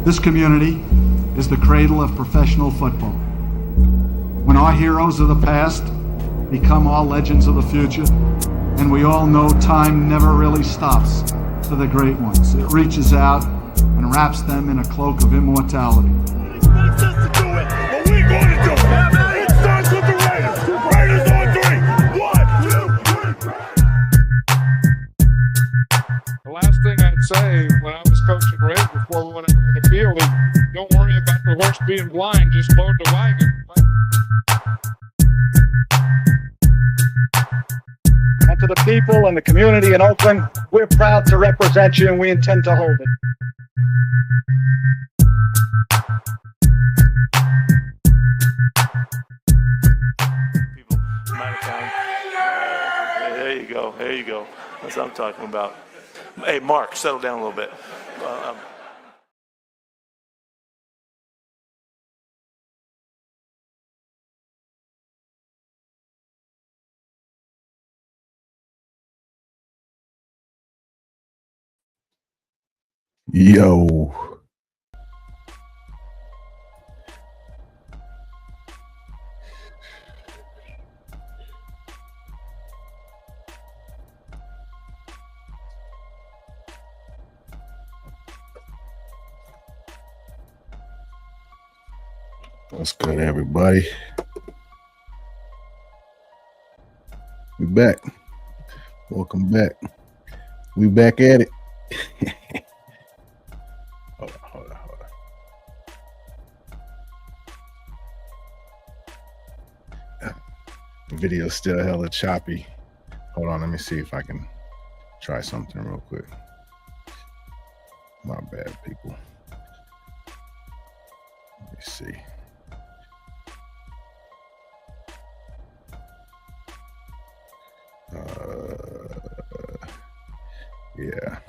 This community is the cradle of professional football. When our heroes of the past become our legends of the future, and we all know time never really stops for the great ones. It reaches out and wraps them in a cloak of immortality. It expects us to do it, but we're going to do it. It starts with the Raiders. Raiders on 3. 1, 2, 3. The last thing I'd say when I was coaching Raiders before we went out on the field is don't worry about the horse being blind, just load the wagon. And to the people and the community in Oakland, we're proud to represent you and we intend to hold it. People, there you go. There you go. That's what I'm talking about. Hey, Mark, settle down a little bit. Yo. What's good, everybody? We back. Welcome back. We back at it. Hold on. The video's still hella choppy. Hold on, let me see if I can try something real quick. My bad, people. Let me see. Yeah.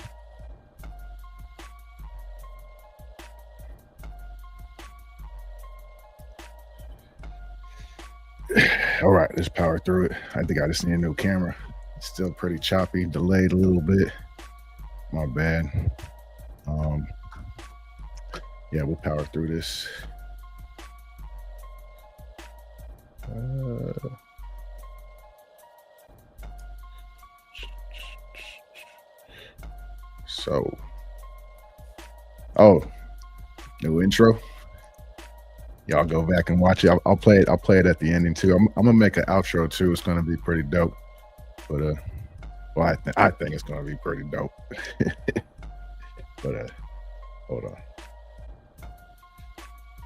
All right, let's power through it. I think I just need a new camera. It's still pretty choppy, delayed a little bit. My bad. Yeah, we'll power through this. New intro. Y'all go back and watch it. I'll play it. I'll play it at the ending too. I'm gonna make an outro too. It's gonna be pretty dope. But well, I think it's gonna be pretty dope. But hold on.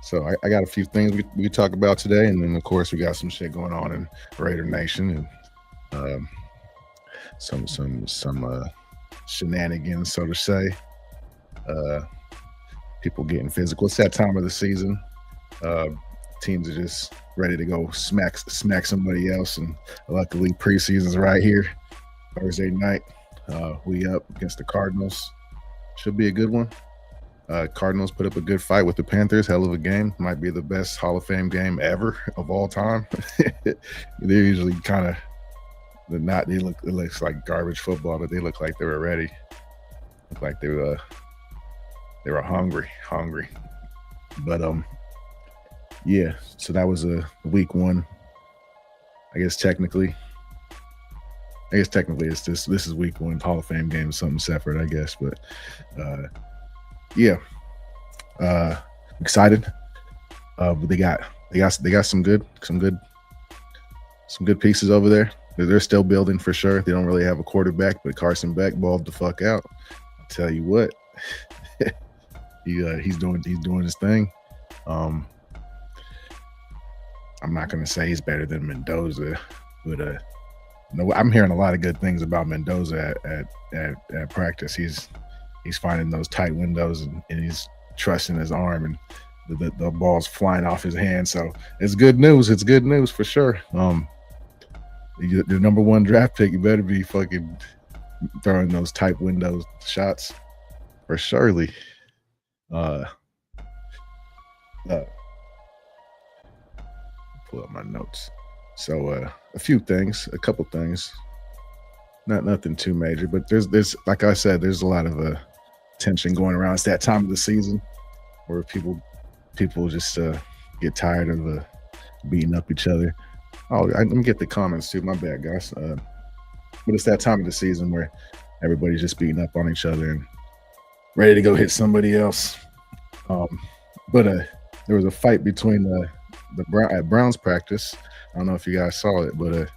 So I got a few things we talk about today, and then of course we got some shit going on in Raider Nation and some shenanigans, so to say. People getting physical. It's that time of the season. Teams are just ready to go smack somebody else, and luckily preseason's right here. Thursday night, we up against the Cardinals. Should be a good one. Cardinals put up a good fight with the Panthers. Hell of a game. Might be the best Hall of Fame game ever of all time. They're usually kind of it looks like garbage football, but they look like they were ready. Look like they were hungry. But yeah, so that was a week one. I guess technically it's this is week one. Hall of Fame game is something separate, I guess. But yeah, excited. But they got some good pieces over there. They're still building for sure. They don't really have a quarterback, but Carson Beck balled the fuck out. I'll tell you what, he's doing his thing. I'm not gonna say he's better than Mendoza, but no, I'm hearing a lot of good things about Mendoza at practice. He's finding those tight windows and he's trusting his arm, and the ball's flying off his hand. So it's good news. It's good news for sure. The number one draft pick, you better be fucking throwing those tight windows shots for surely. Pull up my notes. So a couple things, nothing too major, but there's like I said, there's a lot of tension going around. It's that time of the season. where people just get tired of beating up each other. Oh, let me get the comments too. My bad, guys. But it's that time of the season where everybody's just beating up on each other and ready to go hit somebody else. But there was a fight between at Browns practice. I don't know if you guys saw it, but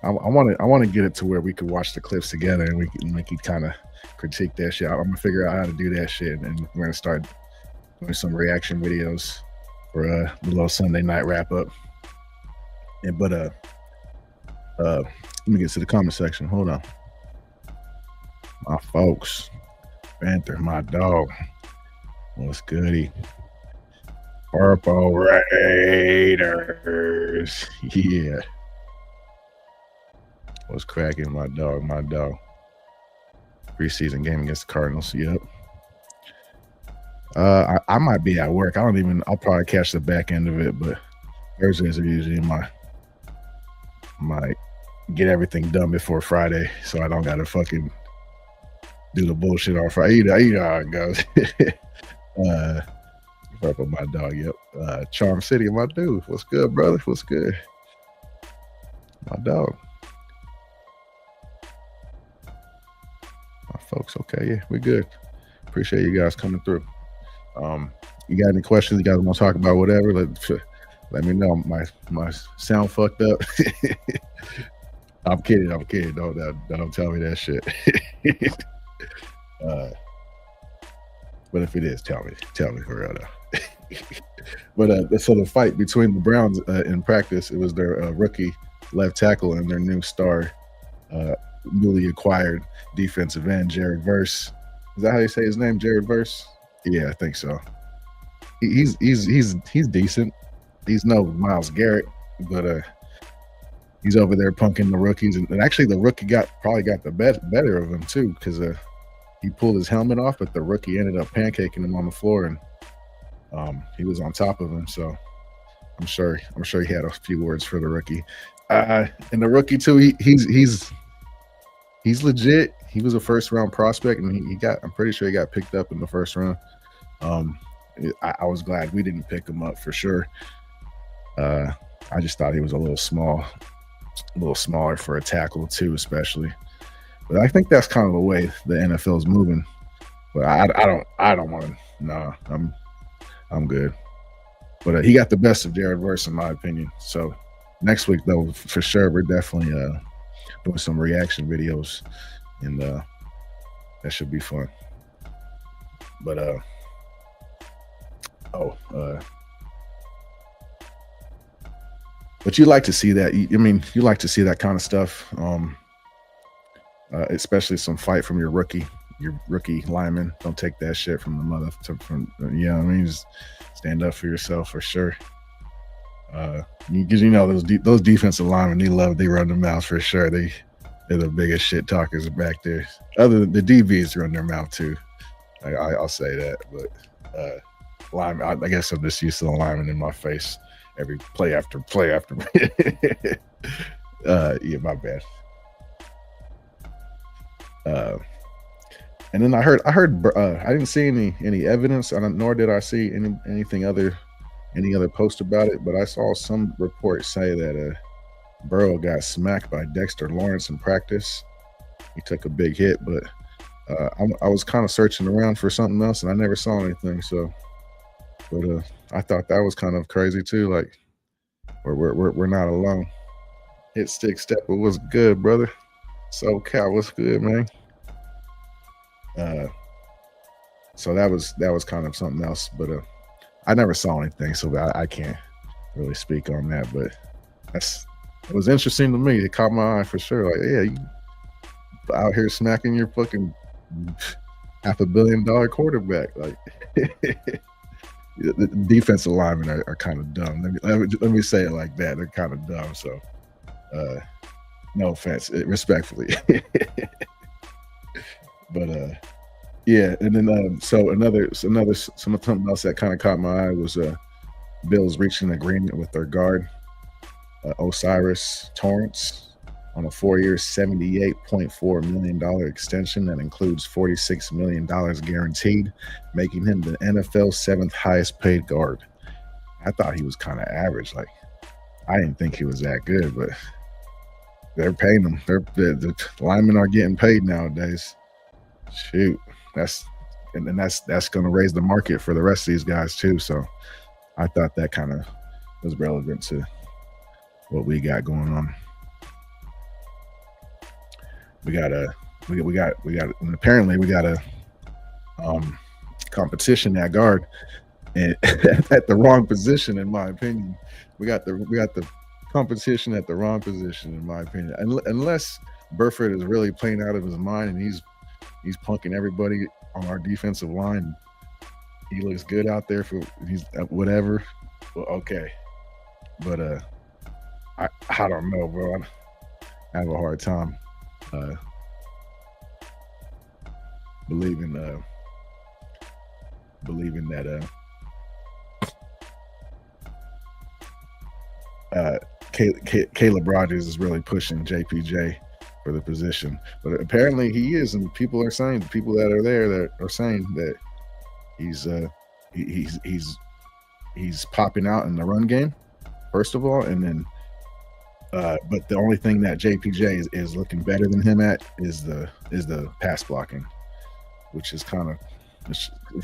I want to get it to where we could watch the clips together and we can kind of critique that shit. I'm gonna figure out how to do that shit, and we're gonna start doing some reaction videos for the little Sunday night wrap up. And but let me get to the comment section. Hold on, my folks, Panther, my dog. What's goody? Purple Raiders. Yeah. What's cracking, my dog? My dog. Preseason game against the Cardinals. Yep. I might be at work. I'll probably catch the back end of it, but Thursdays are usually my get everything done before Friday, so I don't gotta fucking do the bullshit on Friday. You know how it goes. Purple, my dog. Yep. Charm City, my dude. What's good, brother? What's good? My dog. My folks. Okay, yeah, we're good. Appreciate you guys coming through. You got any questions? You guys want to talk about whatever? Let me know. My sound fucked up. I'm kidding. Don't tell me that shit. But if it is, tell me for real though. But so the fight between the Browns in practice, it was their rookie left tackle and their new star, newly acquired defensive end, Jared Verse. Is that how you say his name, Jared Verse? Yeah, I think so. He's decent. He's no Myles Garrett, but he's over there punking the rookies, and actually the rookie probably got the better of him too, because he pulled his helmet off, but the rookie ended up pancaking him on the floor, and he was on top of him. So I'm sure he had a few words for the rookie. And the rookie too, he's legit. He was a first round prospect, and I'm pretty sure he got picked up in the first round. I was glad we didn't pick him up for sure. I just thought he was a little smaller for a tackle too, especially. But I think that's kind of the way the NFL is moving. But I don't want to. No, I'm good. But he got the best of Jared Verse in my opinion. So next week though, for sure, we're definitely doing some reaction videos, and that should be fun. But but you like to see that. You like to see that kind of stuff, especially some fight from your rookie lineman. Don't take that shit from the mother. Just stand up for yourself for sure. Because those defensive linemen, they run their mouths for sure. They're the biggest shit talkers back there. Other than the DBs run their mouth too. I'll say that, but lineman, I guess I'm just used to the lineman in my face every play after play after. Yeah, my bad. And then I heard I didn't see any evidence, nor did I see any other post about it, but I saw some reports say that Burrow got smacked by Dexter Lawrence in practice. He took a big hit, but I was kind of searching around for something else, and I never saw anything. So, but I thought that was kind of crazy too. Like, we're not alone. Hit stick stepper, what's good, brother? So Cal, what's good, man? So that was kind of something else, but I never saw anything, so I can't really speak on that. But it was interesting to me. It caught my eye for sure. Like, yeah, you out here smacking your fucking $500 million quarterback. Like, the defensive linemen are kind of dumb. Let me say it like that. They're kind of dumb. So, no offense, respectfully. But yeah, and then something else that kind of caught my eye was Bills reaching an agreement with their guard, Osiris Torrance. on a 4-year, $78.4 million extension that includes $46 million guaranteed, making him the NFL's 7th highest paid guard. I thought he was kind of average. Like, I didn't think he was that good, but they're paying him. The linemen are getting paid nowadays. Shoot, that's going to raise the market for the rest of these guys too. So I thought that kind of was relevant to what we got going on. We got and apparently we got a competition at guard, and at the wrong position, in my opinion. We got the competition at the wrong position, in my opinion. Unless Burford is really playing out of his mind and he's punking everybody on our defensive line. He looks good out there for he's whatever. Well, okay, but I don't know, bro. I have a hard time believing that Caleb Rogers is really pushing JPJ for the position, but apparently he is, and people are saying, the people that are there that are saying that he's popping out in the run game, first of all, and then but the only thing that JPJ is looking better than him at is the pass blocking, which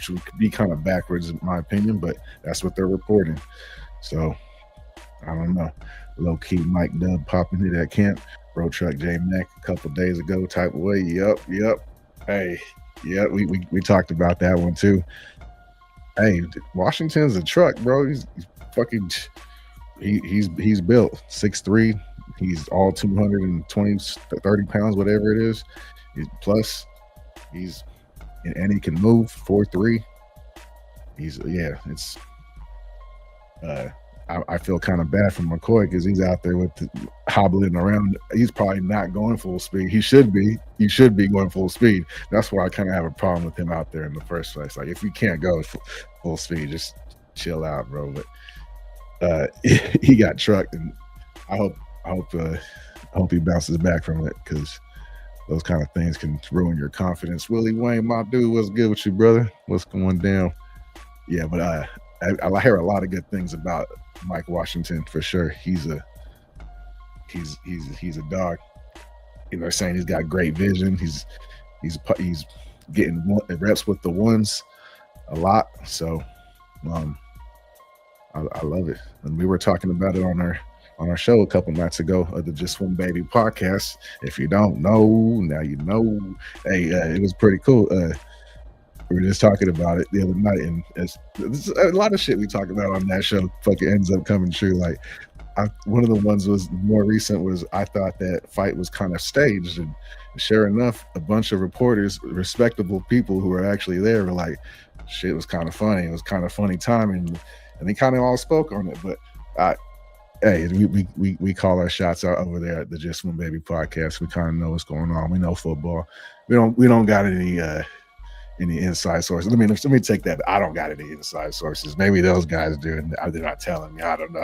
would be kind of backwards in my opinion, but that's what they're reporting. So I don't know. Low key Mike Dub popping into that camp. Road Truck J Mac a couple days ago type of way. Yep. Hey, yeah, we talked about that one too. Hey, Washington's a truck, bro. He's fucking. He's built 6'3". He's all 220, 30 pounds, whatever it is. And he can move 4'3". I feel kind of bad for McCoy because he's out there hobbling around. He's probably not going full speed. He should be going full speed. That's why I kind of have a problem with him out there in the first place. Like, if you can't go full speed, just chill out, bro. But he got trucked, and I hope he bounces back from it, because those kind of things can ruin your confidence. Willie Wayne, my dude, what's good with you, brother? What's going down? Yeah, but I hear a lot of good things about Mike Washington for sure. He's a dog. You know, they're saying he's got great vision. He's getting reps with the ones a lot. So I love it. And we were talking about it on our show a couple nights ago of the Just One Baby podcast. If you don't know, now you know. Hey, it was pretty cool. We were just talking about it the other night, and it's a lot of shit we talk about on that show fucking ends up coming true. Like, one of the ones was more recent was I thought that fight was kind of staged, and sure enough, a bunch of reporters, respectable people who were actually there, were like, shit was kind of funny. It was kind of funny timing, and they kind of all spoke on it. But hey, we call our shots out over there at the Just One Baby podcast. We kind of know what's going on. We know football. We don't got any inside sources. Let me take that. I don't got any inside sources. Maybe those guys do, and they're not telling me. I don't know.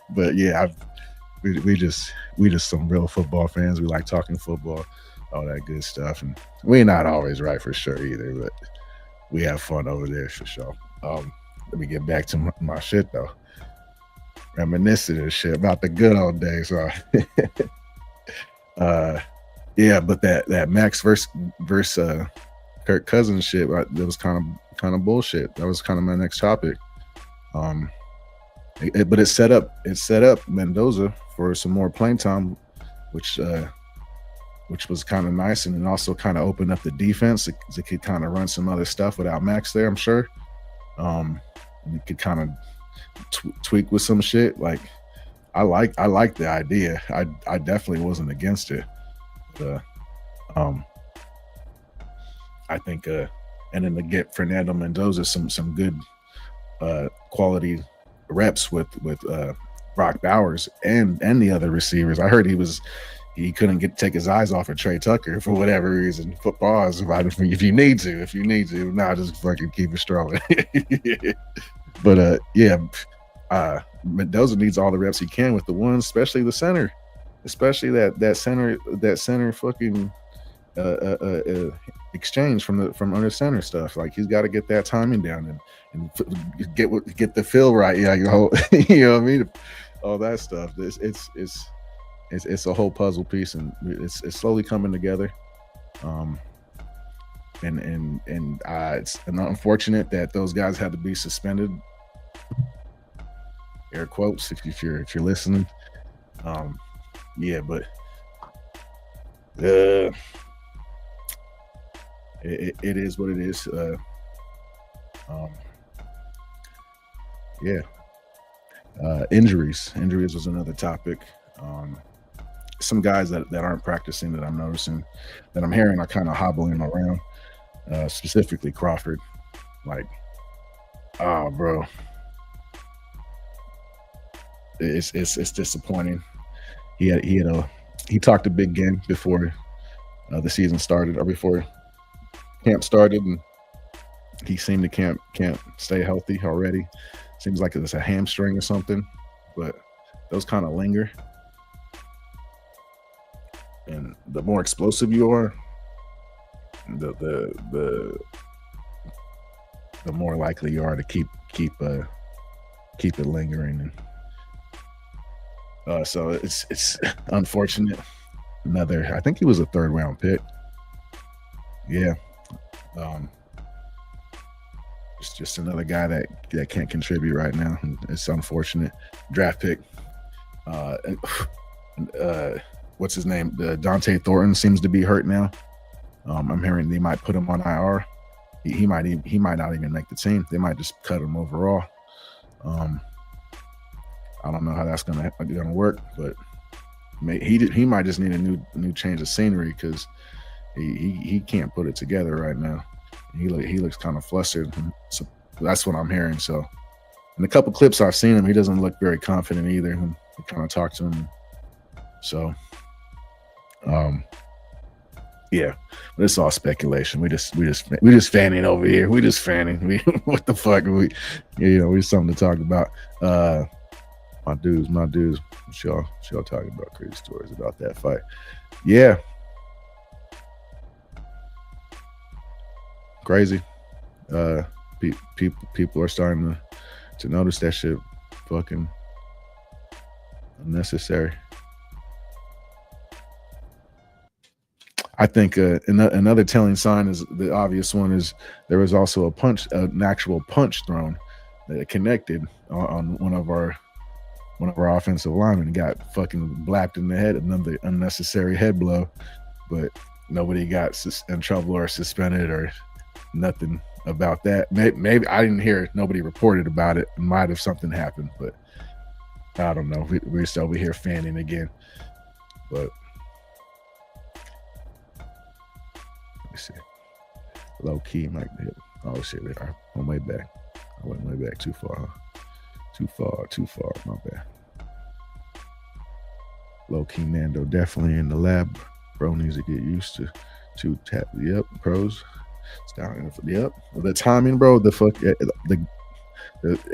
But yeah, we just some real football fans. We like talking football, all that good stuff, and we're not always right for sure either, but we have fun over there for sure. Let me get back to my shit though. Reminiscing and shit about the good old days. Yeah, but that Max versus Kirk Cousins shit, that was kind of bullshit. That was kind of my next topic. But it set up Mendoza for some more playing time, which was kind of nice, and it also kind of opened up the defense. It could kind of run some other stuff without Max there, I'm sure. And it could kind of tweak with some shit. Like, I like the idea. I definitely wasn't against it. I think and then to get Fernando Mendoza some good quality reps with Brock Bowers and the other receivers. I heard he couldn't take his eyes off of Trey Tucker for whatever reason. Football is about it. If you need to, now just fucking keep it strolling. But yeah, Mendoza needs all the reps he can with the ones, especially the center. especially that center fucking exchange from under center stuff. Like he's got to get that timing down and get the feel right. Yeah, you know, you know what I mean. All that stuff. It's a whole puzzle piece, and it's slowly coming together. And it's unfortunate that those guys had to be suspended. Air quotes if you're listening. Yeah, but it is what it is. Yeah. Injuries was another topic. Some guys that aren't practicing that I'm noticing, that I'm hearing are kind of hobbling around, specifically Crawford. Like, oh, bro, it's disappointing. He talked a big game before the season started, or before camp started, and he seemed to can't stay healthy already. Seems like it's a hamstring or something, but those kind of linger. And the more explosive you are, the more likely you are to keep it lingering. And so it's unfortunate. I think he was a 3rd round pick. Yeah. It's just another guy that can't contribute right now. It's unfortunate. Draft pick. What's his name? Dante Thornton seems to be hurt now. I'm hearing they might put him on IR. He might not even make the team. They might just cut him overall. I don't know how that's gonna work, but he might just need a new change of scenery, because he can't put it together right now. He looks kind of flustered. So that's what I'm hearing. So in a couple clips I've seen him, he doesn't look very confident either. We kind of talked to him. So yeah, but it's all speculation. We just fanning over here. We just fanning. What the fuck? We something to talk about. My dudes. Y'all talking about crazy stories about that fight. Yeah. Crazy. People are starting to notice that shit fucking unnecessary. I think another telling sign is the obvious one is there was also an actual punch thrown that connected on one of our offensive linemen, got fucking blapped in the head, another unnecessary head blow, but nobody got in trouble or suspended or nothing about that. Maybe I didn't hear, nobody reported about it. Might have something happened, but I don't know. We're still over here fanning again, but. See. Low key might be. Oh shit, I'm way back. I went way back too far. My bad. Low key Nando definitely in the lab. Bro needs to get used to tap. Yep, pros. It's down. Yep. The timing, bro. The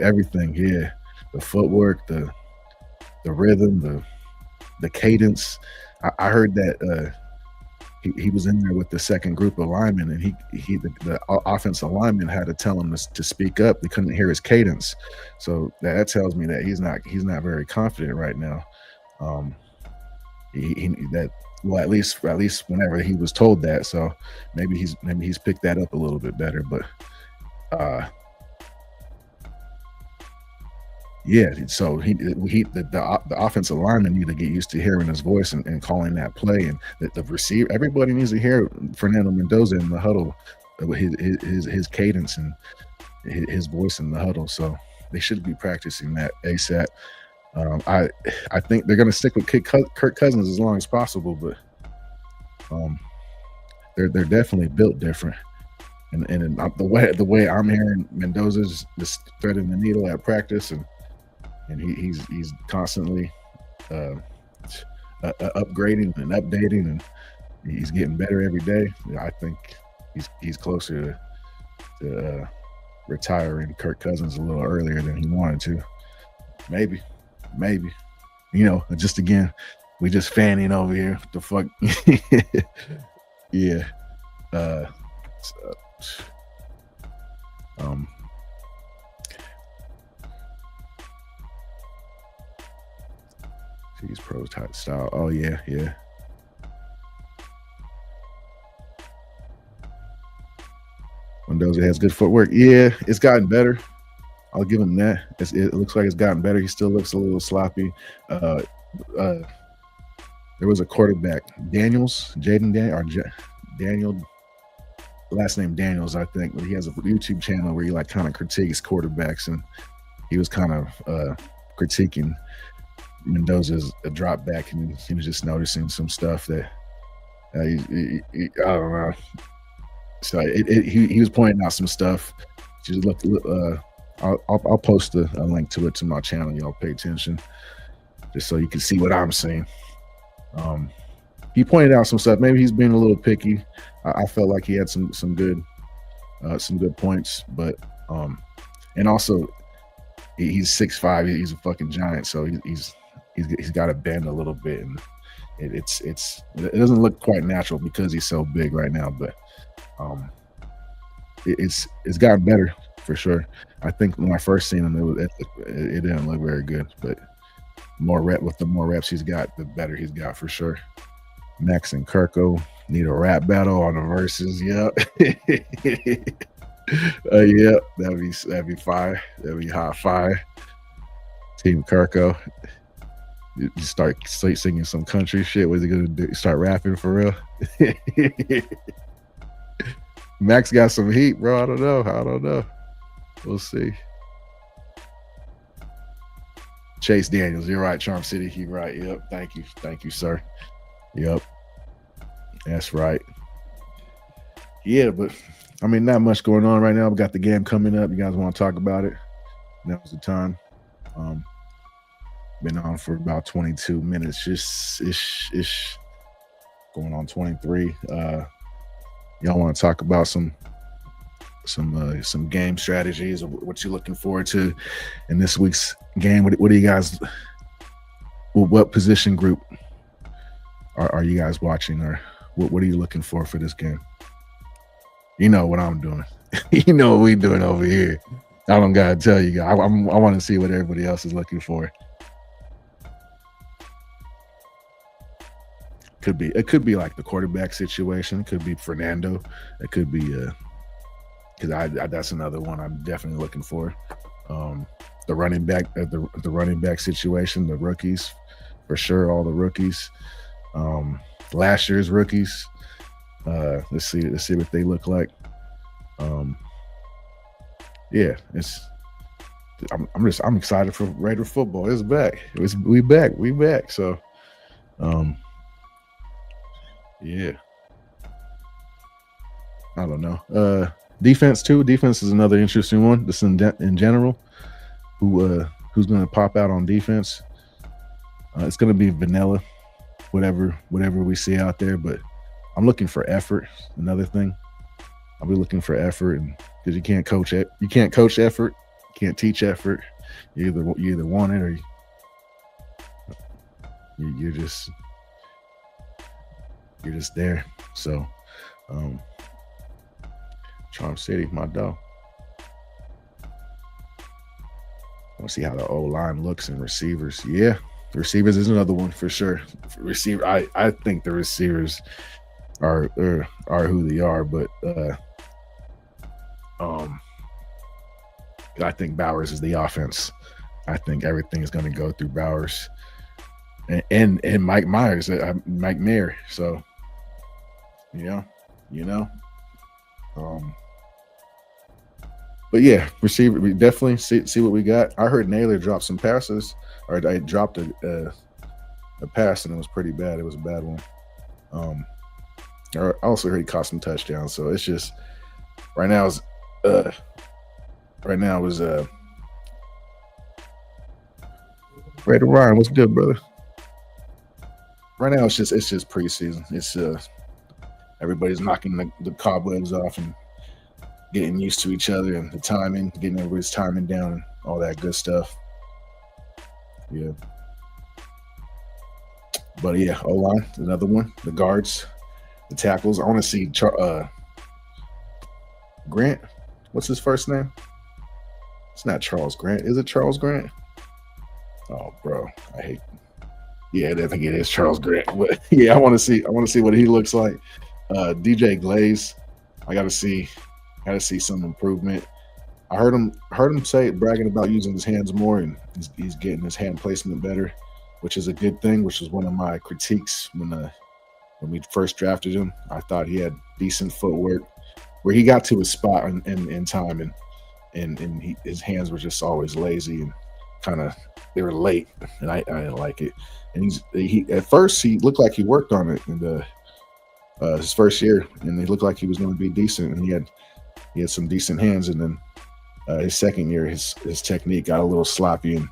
everything. Yeah. The footwork. The rhythm. The cadence. I heard that. He was in there with the second group of linemen, and the offensive lineman had to tell him to speak up. They couldn't hear his cadence, so that tells me that he's not very confident right now. At least whenever he was told that. So maybe he's picked that up a little bit better. But yeah, so the offensive lineman need to get used to hearing his voice and calling that play, and the receiver. Everybody needs to hear Fernando Mendoza in the huddle, his cadence and his voice in the huddle. So they should be practicing that ASAP. I think they're going to stick with Kirk Cousins as long as possible, but they're definitely built different. And the way I'm hearing Mendoza's just threading the needle at practice, and he's constantly upgrading and updating, and he's getting better every day. I think he's closer to retiring Kirk Cousins a little earlier than he wanted to. Maybe. Just again, We just fanning over here. What the fuck? Yeah. These pro type style. Oh yeah. Mendoza has good footwork. Yeah, it's gotten better. I'll give him that. It looks like it's gotten better. He still looks a little sloppy. There was a quarterback, Daniel, last name Daniels, I think, but he has a YouTube channel where he like kind of critiques quarterbacks, and he was kind of critiquing Mendoza's drop back, and he was just noticing some stuff that I don't know. So he was pointing out some stuff. Just look. I'll post a link to it to my channel. Y'all pay attention, just so you can see what I'm saying. He pointed out some stuff. Maybe he's being a little picky. I felt like he had some good points, but and also he's 6'5". He's a fucking giant, so he's got to bend a little bit, and it doesn't look quite natural because he's so big right now. But it's gotten better for sure. I think when I first seen him, it didn't look very good, but the more reps he's got, the better he's got for sure. Max and Kirko need a rap battle on the verses. Yep. Yep. That'd be fire. That'd be hot fire. Team Kirko. You start singing some country shit. What's he gonna do? Start rapping for real? Max got some heat, bro. I don't know. We'll see. Chase Daniels, you're right. Charm City, you're right. Yep. Thank you, sir. Yep. That's right. Yeah, but I mean, not much going on right now. We got the game coming up. You guys want to talk about it? Now's the time. Been on for about 22 minutes, just ish, going on 23. Y'all want to talk about some game strategies, or what you're looking forward to in this week's game? What do you guys? What position group are you guys watching, or what are you looking for this game? You know what I'm doing. You know what we doing over here. I don't gotta tell you guys. I want to see what everybody else is looking for. It could be like the quarterback situation. It could be Fernando. It could be because that's another one I'm definitely looking for. The running back, the running back situation, the rookies, for sure, all the rookies. Last year's rookies. Let's see what they look like. Yeah, I'm excited for Raider football. It's back. We back. So, yeah. I don't know. Defense too. Defense is another interesting one. Just in general, who's going to pop out on defense? It's going to be vanilla, whatever we see out there. But I'm looking for effort. Another thing, I'll be looking for effort, and because you can't coach it, you can't coach effort, you can't teach effort. You either want it or you're just there. So, Charm City, my dog. I want to see how the O-line looks and receivers. Yeah, the receivers is another one for sure. I think the receivers are who they are, but I think Bowers is the offense. I think everything is going to go through Bowers and Mike Myers, Mike Mayer. So, but yeah, receiver, we definitely see what we got. I heard Naylor dropped some passes, or I dropped a pass, and it was pretty bad. It was a bad one. I also heard he caught some touchdowns. So it's just right now is Raider Ryan, what's good, brother? Right now it's just preseason. It's everybody's knocking the cobwebs off and getting used to each other and the timing, getting everybody's timing down and all that good stuff. Yeah. But yeah, O-line, another one. The guards, the tackles. I want to see Grant. What's his first name? It's not Charles Grant. Is it Charles Grant? Oh, bro, I hate. Yeah, I think it is Charles Grant. But yeah, I want to see what he looks like. DJ Glaze, I got to see some improvement. I heard him say bragging about using his hands more, and he's getting his hand placement better, which is a good thing. Which was one of my critiques when we first drafted him. I thought he had decent footwork, where he got to his spot in time, and his hands were just always lazy and kind of they were late, and I didn't like it. And he at first he looked like he worked on it in his first year, and he looked like he was going to be decent, and he had some decent hands, and then. His second year, his technique got a little sloppy and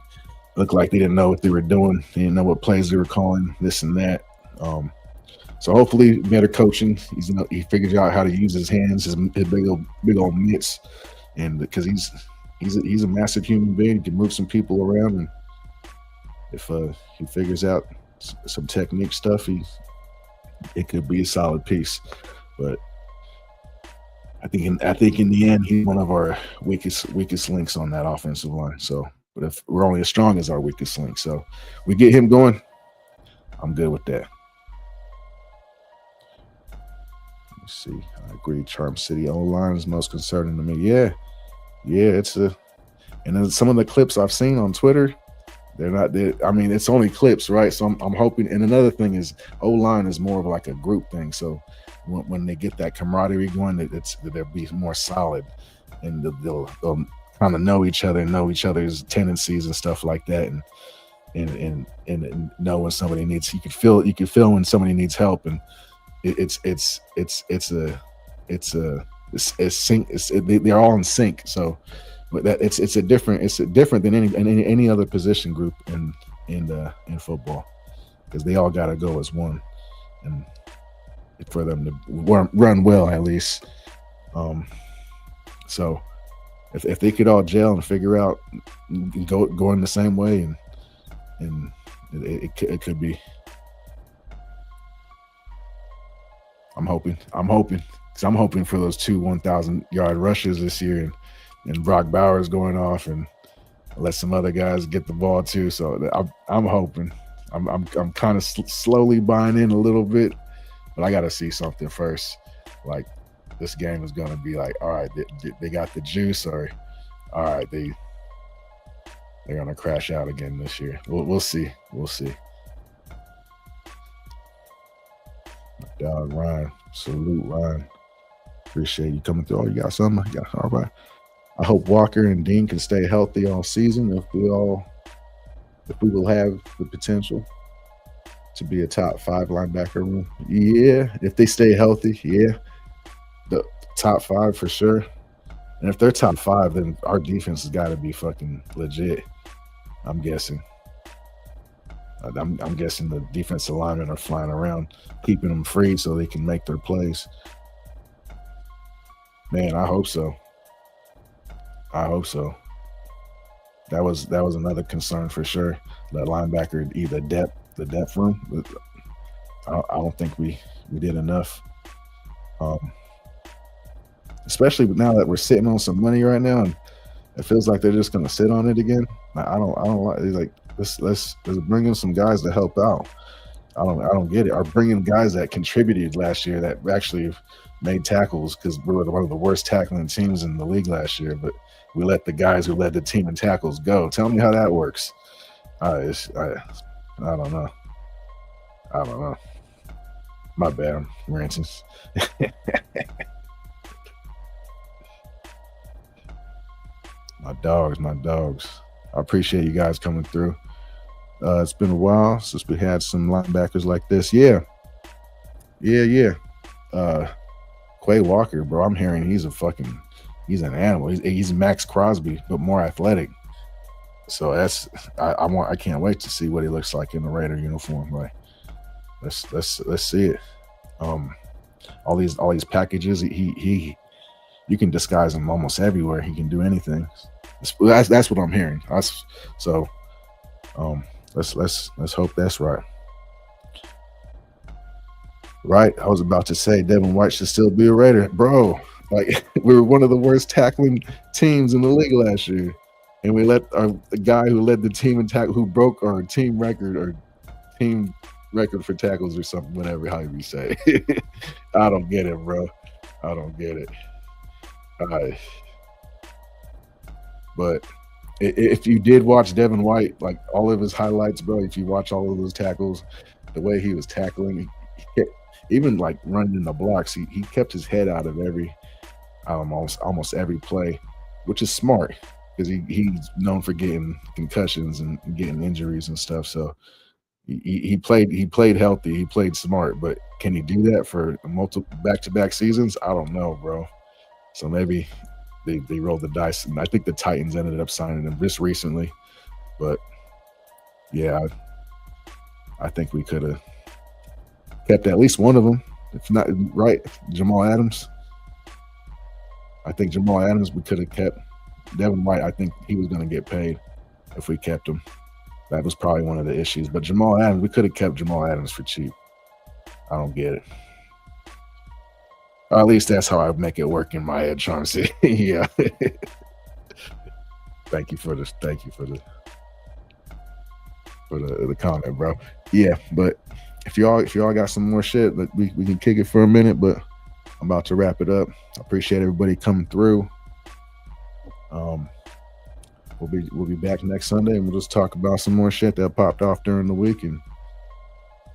looked like they didn't know what they were doing. They didn't know what plays they were calling, this and that. So hopefully, better coaching. He figures out how to use his hands, his big old mitts, and because he's a massive human being, he can move some people around, and if he figures out some technique stuff, it could be a solid piece. But I think in the end, he's one of our weakest links on that offensive line. So, but if we're only as strong as our weakest link, so we get him going, I'm good with that. Let's see. I agree. Charm City O-line is most concerning to me. Yeah, and then some of the clips I've seen on Twitter, I mean, it's only clips, right? So I'm hoping. And another thing is O-line is more of like a group thing. So when they get that camaraderie going, they'll be more solid, and they'll kind of know each other and know each other's tendencies and stuff like that, and know when somebody needs. You can feel when somebody needs help, and they're all in sync. So, but that it's different than any other position group in football, because they all got to go as one, and for them to run well at least. So if they could all gel and figure out going the same way, and it could be. I'm hoping because I'm hoping for those 2 1,000-yard rushes this year, and Brock Bowers going off, and let some other guys get the ball too. So I'm hoping. I'm kind of slowly buying in a little bit, but I got to see something first. Like, this game is going to be like, all right, they got the juice, or all right, they're going to crash out again this year. We'll see. We'll see. My dog Ryan, salute Ryan. Appreciate you coming through. Oh, you got something? Yeah, all right. I hope Walker and Dean can stay healthy all season. If we will have the potential to be a top 5 linebacker room. Yeah, if they stay healthy, yeah. The top 5 for sure. And if they're top 5, then our defense has got to be fucking legit. I'm guessing. I'm guessing the defensive linemen are flying around, keeping them free so they can make their plays. Man, I hope so. I hope so. That was another concern for sure. That linebacker, either the depth room. I don't think we did enough. Especially now that we're sitting on some money right now, and it feels like they're just gonna sit on it again. I don't like let's bring in some guys to help out. I don't get it. Or bring in guys that contributed last year that actually made tackles, because we were one of the worst tackling teams in the league last year, but we let the guys who led the team in tackles go. Tell me how that works. I don't know. I don't know. My bad. I'm ranting. My dogs. I appreciate you guys coming through. It's been a while since we had some linebackers like this. Yeah. Quay Walker, bro. I'm hearing he's an animal. He's Max Crosby, but more athletic. So I can't wait to see what he looks like in the Raider uniform. Like, let's see it. All these packages, he you can disguise him almost everywhere. He can do anything. That's what I'm hearing. Let's hope that's right. Right. I was about to say Devin White should still be a Raider. Bro, like we were one of the worst tackling teams in the league last year. And we let the guy who led the team in tackle, who broke our team record for tackles or something, whatever, how you say it. I don't get it, bro. I don't get it. But if you did watch Devin White, like all of his highlights, bro, if you watch all of those tackles, the way he was tackling, he kept, even like running in the blocks, he kept his head out of almost every play, which is smart because he's known for getting concussions and getting injuries and stuff. So he played healthy, he played smart, but can he do that for multiple back-to-back seasons? I don't know, bro. So maybe they rolled the dice, and I think the Titans ended up signing him just recently. But yeah, I think we could have kept at least one of them, if not right, Jamal Adams. I think Jamal Adams we could have kept. Devin White, I think he was going to get paid if we kept him. That was probably one of the issues. But Jamal Adams, we could have kept Jamal Adams for cheap. I don't get it. Or at least that's how I make it work in my head, Chauncey. Yeah. Thank you for the comment, bro. Yeah, but if y'all got some more shit, we can kick it for a minute, but I'm about to wrap it up. I appreciate everybody coming through. We'll be back next Sunday, and we'll just talk about some more shit that popped off during the week and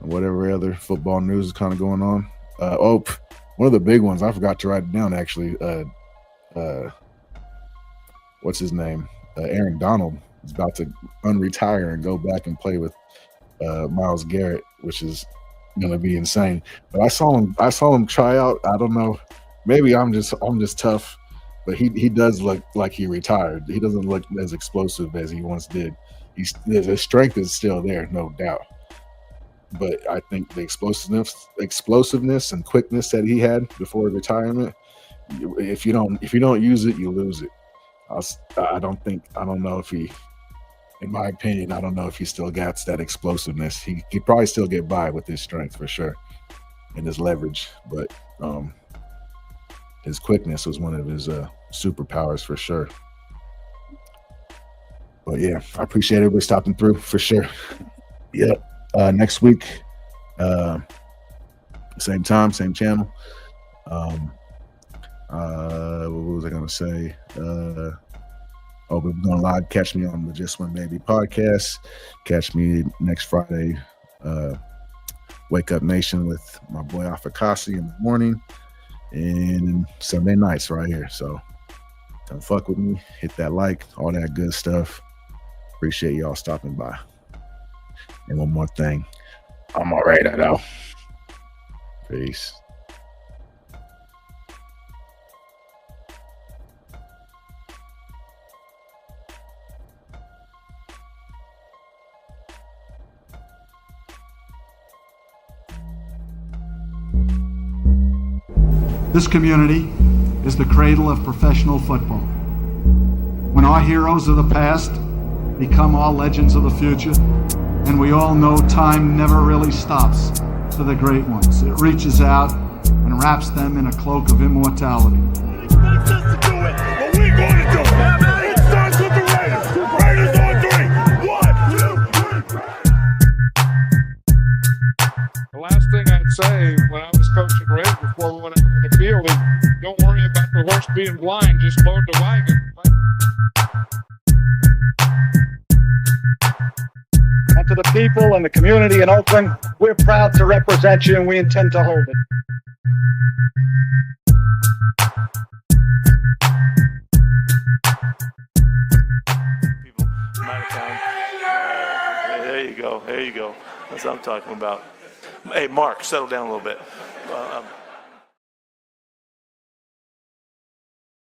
whatever other football news is kind of going on. One of the big ones, I forgot to write it down actually. What's his name? Aaron Donald is about to unretire and go back and play with Myles Garrett, which is gonna be insane. But I saw him try out. I don't know. Maybe I'm just tough, but he does look like he retired. He doesn't look as explosive as he once did. His strength is still there, no doubt. But I think the explosiveness and quickness that he had before retirement, if you don't use it, you lose it. I don't know if he, in my opinion, I don't know if he still got that explosiveness. He could probably still get by with his strength for sure and his leverage, but his quickness was one of his superpowers for sure. But yeah, I appreciate everybody stopping through for sure. Yep. Next week, same time, same channel. What was I gonna say? We're going live. Catch me on the Just One Baby podcast. Catch me next Friday. Wake Up Nation with my boy Afakasi in the morning, and Sunday nights right here. So come fuck with me. Hit that like, all that good stuff. Appreciate y'all stopping by. And one more thing, I'm all right now. Peace. This community is the cradle of professional football. When our heroes of the past become our legends of the future, and we all know time never really stops for the great ones. It reaches out and wraps them in a cloak of immortality. Expects us to do it, but we're going to do it. It starts with the Raiders. Raiders on 3. 1, 2, 3. The last thing I'd say when I was coaching Raiders before we went out on the field is don't worry about the horse being blind, just load the wagon. And to the people and the community in Oakland, we're proud to represent you and we intend to hold it. People from out of town. There you go. That's what I'm talking about. Hey, Mark, settle down a little bit.